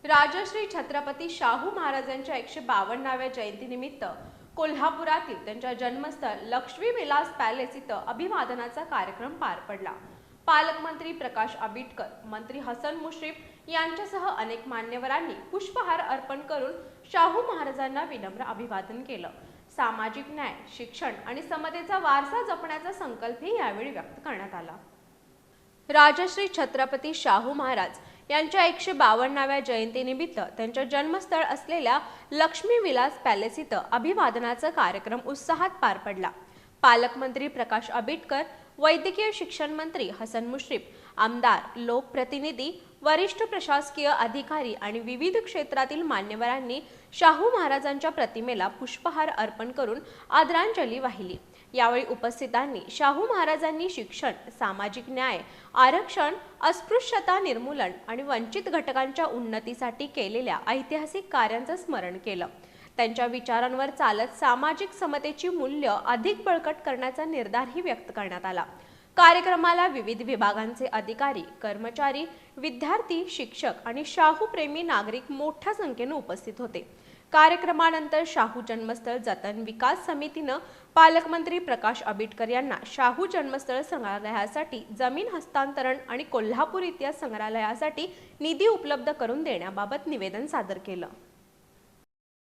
राजश्री छत्रपती शाहू महाराजांच्या 152व्या जयंतीनिमित्त कोल्हापुरातील त्यांच्या जन्मस्थळ लक्ष्मी विलास पॅलेस इथं अभिवादनाचा कार्यक्रम पार पडला। पालकमंत्री प्रकाश आंबेडकर, मंत्री हसन मुश्रीफ यांच्यासह अनेक मान्यवरांनी पुष्पहार अर्पण करून शाहू महाराजांना विनम्र अभिवादन केलं। सामाजिक न्याय, शिक्षण आणि समतेचा वारसा जपण्याचा संकल्पही यावेळी व्यक्त करण्यात आला। राजश्री छत्रपती शाहू महाराज यांच्या 152व्या जयंतीनिमित्त त्यांच्या जन्मस्थळ असलेल्या लक्ष्मी विलास पॅलेस इथं अभिवादनाचा कार्यक्रम उत्साहात पार पडला। पालकमंत्री प्रकाश आंबेडकर, वैद्यकीय शिक्षण मंत्री हसन मुश्रीफ, आमदार, लोकप्रतिनिधी, वरिष्ठ प्रशासकीय अधिकारी आणि विविध क्षेत्रातील मान्यवरांनी शाहू महाराजांच्या प्रतिमेला पुष्पहार अर्पण करून आदरांजली वाहिली। यावेळी उपस्थितांनी शाहू महाराजांनी शिक्षण, सामाजिक न्याय, आरक्षण, अस्पृश्यता निर्मूलन आणि वंचित घटकांच्या उन्नतीसाठी केलेल्या ऐतिहासिक कार्यांचं स्मरण केलं। त्यांच्या विचारांवर चालत सामाजिक समतेची मूल्य अधिक बळकट करण्याचा निर्धारही व्यक्त करण्यात आला। कार्यक्रमाला विविध विभागांचे अधिकारी, कर्मचारी, विद्यार्थी, शिक्षक आणि शाहू प्रेमी नागरिक मोठ्या संख्येने उपस्थित होते। कार्यक्रमानंतर शाहू जन्मस्थळ जतन विकास समितीनं पालकमंत्री प्रकाश आंबेडकर यांना शाहू जन्मस्थळ संग्रहालयासाठी जमीन हस्तांतरण आणि कोल्हापूर इतिहास संग्रहालयासाठी निधी उपलब्ध करून देण्याबाबत निवेदन सादर केलं।